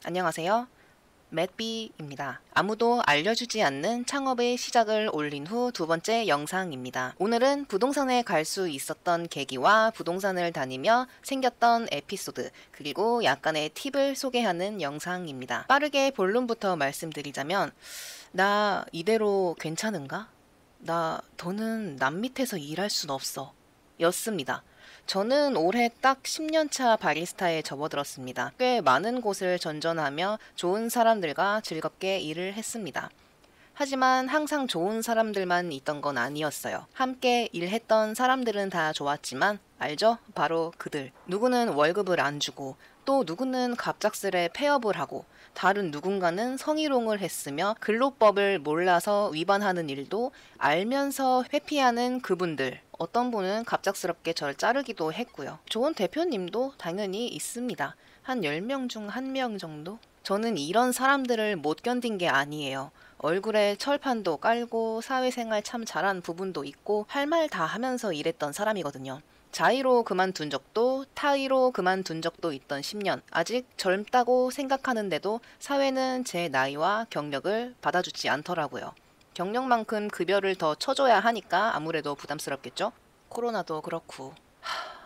안녕하세요. 맷비입니다. 아무도 알려주지 않는 창업의 시작을 올린 후 두 번째 영상입니다. 오늘은 부동산에 갈 수 있었던 계기와 부동산을 다니며 생겼던 에피소드, 그리고 약간의 팁을 소개하는 영상입니다. 빠르게 본론부터 말씀드리자면, 나 이대로 괜찮은가? 나 더는 남 밑에서 일할 순 없어. 였습니다. 저는 올해 딱 10년차 바리스타에 접어들었습니다. 꽤 많은 곳을 전전하며 좋은 사람들과 즐겁게 일을 했습니다. 하지만 항상 좋은 사람들만 있던 건 아니었어요. 함께 일했던 사람들은 다 좋았지만 알죠? 바로 그들. 누구는 월급을 안 주고 또 누구는 갑작스레 폐업을 하고 다른 누군가는 성희롱을 했으며 근로법을 몰라서 위반하는 일도 알면서 회피하는 그분들. 어떤 분은 갑작스럽게 저를 자르기도 했고요. 좋은 대표님도 당연히 있습니다. 한 10명 중 1명 정도? 저는 이런 사람들을 못 견딘 게 아니에요. 얼굴에 철판도 깔고 사회생활 참 잘한 부분도 있고 할 말 다 하면서 일했던 사람이거든요. 자의로 그만둔 적도 타의로 그만둔 적도 있던 10년. 아직 젊다고 생각하는데도 사회는 제 나이와 경력을 받아주지 않더라고요. 경력만큼 급여를 더 쳐줘야 하니까 아무래도 부담스럽겠죠? 코로나도 그렇고.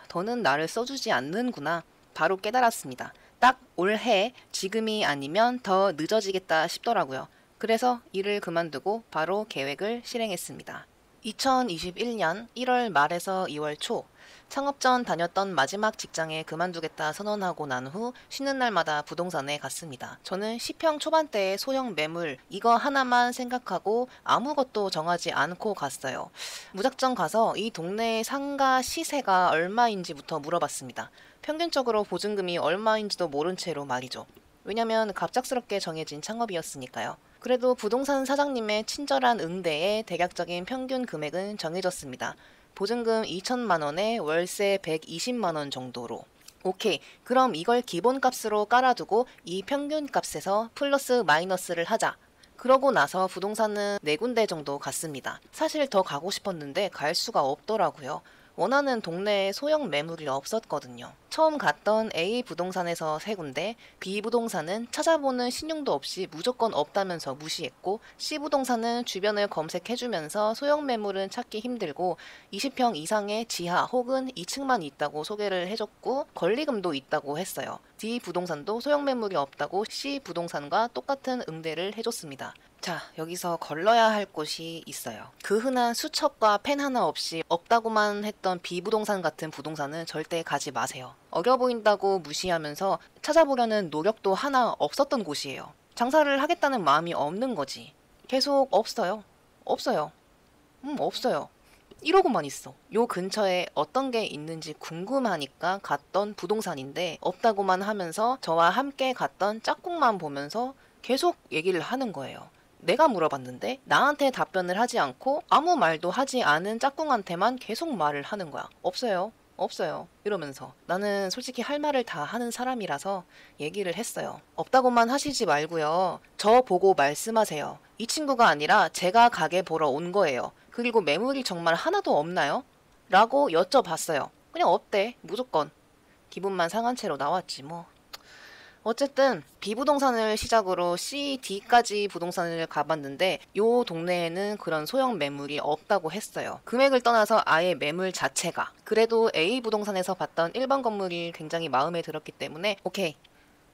더는 나를 써주지 않는구나. 바로 깨달았습니다. 딱 올해 지금이 아니면 더 늦어지겠다 싶더라고요. 그래서 일을 그만두고 바로 계획을 실행했습니다. 2021년 1월 말에서 2월 초 창업 전 다녔던 마지막 직장에 그만두겠다 선언하고 난 후 쉬는 날마다 부동산에 갔습니다. 저는 10평 초반대의 소형 매물 이거 하나만 생각하고 아무것도 정하지 않고 갔어요. 무작정 가서 이 동네의 상가 시세가 얼마인지부터 물어봤습니다. 평균적으로 보증금이 얼마인지도 모른 채로 말이죠. 왜냐면 갑작스럽게 정해진 창업이었으니까요. 그래도 부동산 사장님의 친절한 응대에 대략적인 평균 금액은 정해졌습니다. 보증금 2천만 원에 월세 120만 원 정도로. 오케이, 그럼 이걸 기본값으로 깔아두고 이 평균값에서 플러스 마이너스를 하자. 그러고 나서 부동산은 4군데 정도 갔습니다. 사실 더 가고 싶었는데 갈 수가 없더라고요. 원하는 동네에 소형 매물이 없었거든요. 처음 갔던 A 부동산에서 3군데, B 부동산은 찾아보는 신용도 없이 무조건 없다면서 무시했고, C 부동산은 주변을 검색해주면서 소형 매물은 찾기 힘들고 20평 이상의 지하 혹은 2층만 있다고 소개를 해줬고 권리금도 있다고 했어요. D 부동산도 소형 매물이 없다고 C 부동산과 똑같은 응대를 해줬습니다. 자, 여기서 걸러야 할 곳이 있어요. 그 흔한 수첩과 펜 하나 없이 없다고만 했던 B부동산 같은 부동산은 절대 가지 마세요. 어려 보인다고 무시하면서 찾아보려는 노력도 하나 없었던 곳이에요. 장사를 하겠다는 마음이 없는 거지. 계속 없어요. 없어요. 없어요. 이러고만 있어. 요 근처에 어떤 게 있는지 궁금하니까 갔던 부동산인데 없다고만 하면서 저와 함께 갔던 짝꿍만 보면서 계속 얘기를 하는 거예요. 내가 물어봤는데 나한테 답변을 하지 않고 아무 말도 하지 않은 짝꿍한테만 계속 말을 하는 거야. 없어요. 없어요. 이러면서 나는 솔직히 할 말을 다 하는 사람이라서 얘기를 했어요. 없다고만 하시지 말고요. 저 보고 말씀하세요. 이 친구가 아니라 제가 가게 보러 온 거예요. 그리고 매물이 정말 하나도 없나요? 라고 여쭤봤어요. 그냥 없대. 무조건. 기분만 상한 채로 나왔지 뭐. 어쨌든 B부동산을 시작으로 C, D까지 부동산을 가봤는데 요 동네에는 그런 소형 매물이 없다고 했어요. 금액을 떠나서 아예 매물 자체가. 그래도 A 부동산에서 봤던 1번 건물이 굉장히 마음에 들었기 때문에 오케이,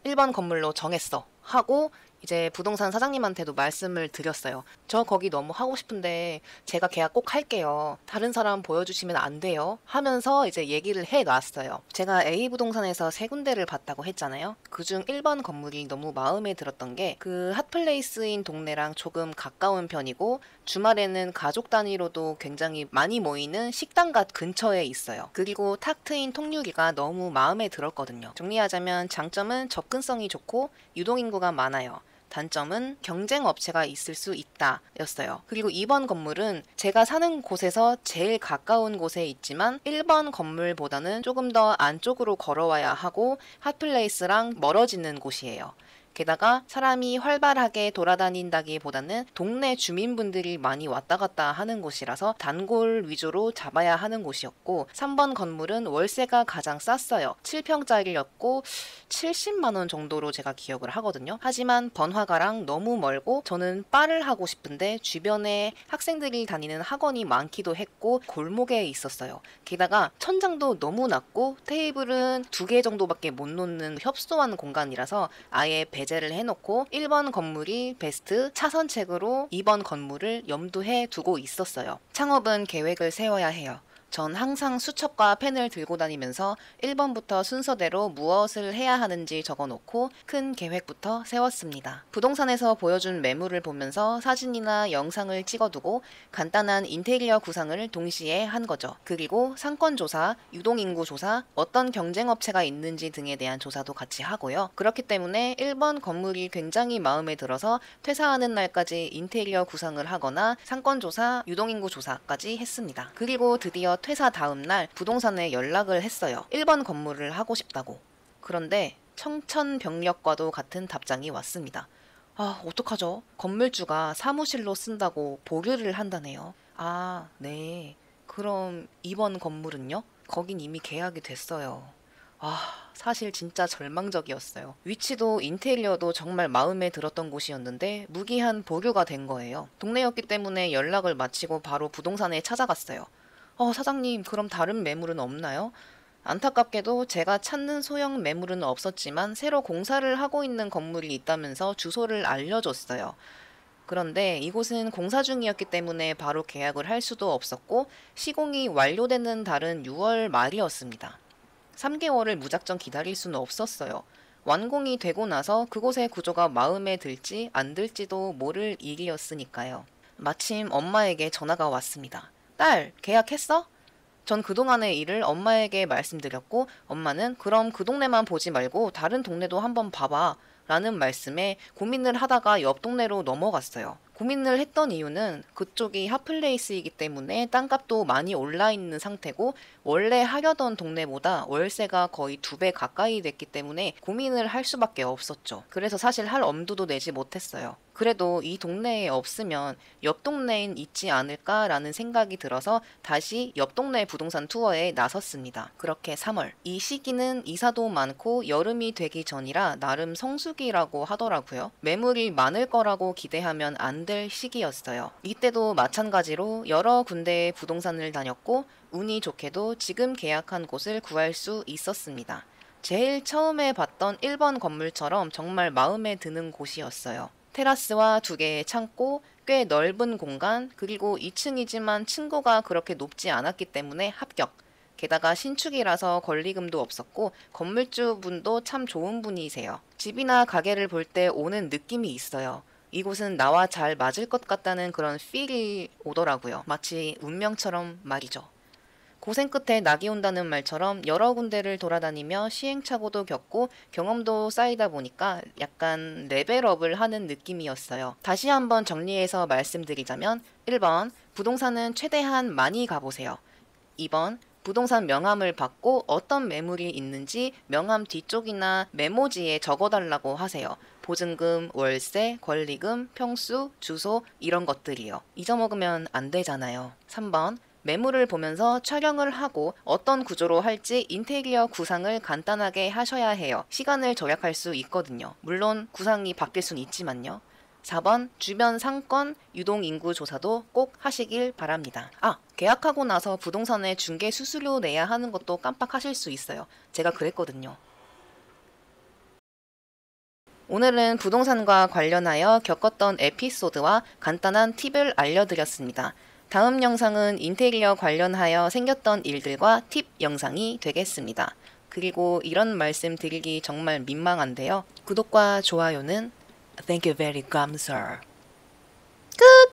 1번 건물로 정했어 하고 이제 부동산 사장님한테도 말씀을 드렸어요. 저 거기 너무 하고 싶은데 제가 계약 꼭 할게요. 다른 사람 보여주시면 안 돼요. 하면서 이제 얘기를 해놨어요. 제가 A부동산에서 3군데를 봤다고 했잖아요. 그중 1번 건물이 너무 마음에 들었던 게 그 핫플레이스인 동네랑 조금 가까운 편이고 주말에는 가족 단위로도 굉장히 많이 모이는 식당갓 근처에 있어요. 그리고 탁 트인 통유리가 너무 마음에 들었거든요. 정리하자면 장점은 접근성이 좋고 유동인구가 많아요. 단점은 경쟁 업체가 있을 수 있다 였어요. 그리고 2번 건물은 제가 사는 곳에서 제일 가까운 곳에 있지만 1번 건물보다는 조금 더 안쪽으로 걸어와야 하고 핫플레이스랑 멀어지는 곳이에요. 게다가 사람이 활발하게 돌아다닌다기보다는 동네 주민분들이 많이 왔다 갔다 하는 곳이라서 단골 위주로 잡아야 하는 곳이었고 3번 건물은 월세가 가장 쌌어요. 7평짜리였고 70만 원 정도로 제가 기억을 하거든요. 하지만 번화가랑 너무 멀고 저는 바를 하고 싶은데 주변에 학생들이 다니는 학원이 많기도 했고 골목에 있었어요. 게다가 천장도 너무 낮고 테이블은 2개 정도밖에 못 놓는 협소한 공간이라서 아예 배제를 해놓고 1번 건물이 베스트 차선책으로 2번 건물을 염두해 두고 있었어요. 창업은 계획을 세워야 해요. 전 항상 수첩과 펜을 들고 다니면서 1번부터 순서대로 무엇을 해야 하는지 적어놓고 큰 계획부터 세웠습니다. 부동산에서 보여준 매물을 보면서 사진이나 영상을 찍어두고 간단한 인테리어 구상을 동시에 한 거죠. 그리고 상권조사, 유동인구 조사, 어떤 경쟁업체가 있는지 등에 대한 조사도 같이 하고요. 그렇기 때문에 1번 건물이 굉장히 마음에 들어서 퇴사하는 날까지 인테리어 구상을 하거나 상권조사, 유동인구 조사까지 했습니다. 그리고 드디어 퇴사 다음 날 부동산에 연락을 했어요. 1번 건물을 하고 싶다고. 그런데 청천벽력과도 같은 답장이 왔습니다. 아, 어떡하죠? 건물주가 사무실로 쓴다고 보류를 한다네요. 아, 네. 그럼 2번 건물은요? 거긴 이미 계약이 됐어요. 아, 사실 진짜 절망적이었어요. 위치도 인테리어도 정말 마음에 들었던 곳이었는데 무기한 보류가 된 거예요. 동네였기 때문에 연락을 마치고 바로 부동산에 찾아갔어요. 사장님, 그럼 다른 매물은 없나요? 안타깝게도 제가 찾는 소형 매물은 없었지만 새로 공사를 하고 있는 건물이 있다면서 주소를 알려줬어요. 그런데 이곳은 공사 중이었기 때문에 바로 계약을 할 수도 없었고 시공이 완료되는 달은 6월 말이었습니다. 3개월을 무작정 기다릴 수는 없었어요. 완공이 되고 나서 그곳의 구조가 마음에 들지 안 들지도 모를 일이었으니까요. 마침 엄마에게 전화가 왔습니다. 딸, 계약했어? 전 그동안의 일을 엄마에게 말씀드렸고 엄마는 그럼 그 동네만 보지 말고 다른 동네도 한번 봐봐 라는 말씀에 고민을 하다가 옆 동네로 넘어갔어요. 고민을 했던 이유는 그쪽이 핫플레이스이기 때문에 땅값도 많이 올라 있는 상태고 원래 하려던 동네보다 월세가 거의 2배 가까이 됐기 때문에 고민을 할 수밖에 없었죠. 그래서 사실 할 엄두도 내지 못했어요. 그래도 이 동네에 없으면 옆 동네엔 있지 않을까라는 생각이 들어서 다시 옆 동네 부동산 투어에 나섰습니다. 그렇게 3월. 이 시기는 이사도 많고 여름이 되기 전이라 나름 성수기라고 하더라고요. 매물이 많을 거라고 기대하면 안 될 시기였어요. 이때도 마찬가지로 여러 군데의 부동산을 다녔고 운이 좋게도 지금 계약한 곳을 구할 수 있었습니다. 제일 처음에 봤던 1번 건물처럼 정말 마음에 드는 곳이었어요. 테라스와 2개의 창고, 꽤 넓은 공간, 그리고 2층이지만 층고가 그렇게 높지 않았기 때문에 합격. 게다가 신축이라서 권리금도 없었고 건물주분도 참 좋은 분이세요. 집이나 가게를 볼 때 오는 느낌이 있어요. 이곳은 나와 잘 맞을 것 같다는 그런 필이 오더라고요. 마치 운명처럼 말이죠. 고생 끝에 낙이 온다는 말처럼 여러 군데를 돌아다니며 시행착오도 겪고 경험도 쌓이다 보니까 약간 레벨업을 하는 느낌이었어요. 다시 한번 정리해서 말씀드리자면 1번, 부동산은 최대한 많이 가보세요. 2번, 부동산 명함을 받고 어떤 매물이 있는지 명함 뒤쪽이나 메모지에 적어달라고 하세요. 보증금, 월세, 권리금, 평수, 주소 이런 것들이요. 잊어먹으면 안 되잖아요. 3번, 매물을 보면서 촬영을 하고 어떤 구조로 할지 인테리어 구상을 간단하게 하셔야 해요. 시간을 절약할 수 있거든요. 물론 구상이 바뀔 순 있지만요. 4번, 주변 상권, 유동인구 조사도 꼭 하시길 바랍니다. 계약하고 나서 부동산에 중개 수수료 내야 하는 것도 깜빡하실 수 있어요. 제가 그랬거든요. 오늘은 부동산과 관련하여 겪었던 에피소드와 간단한 팁을 알려드렸습니다. 다음 영상은 인테리어 관련하여 생겼던 일들과 팁 영상이 되겠습니다. 그리고 이런 말씀 드리기 정말 민망한데요. 구독과 좋아요는 Thank you very 감사. 끝!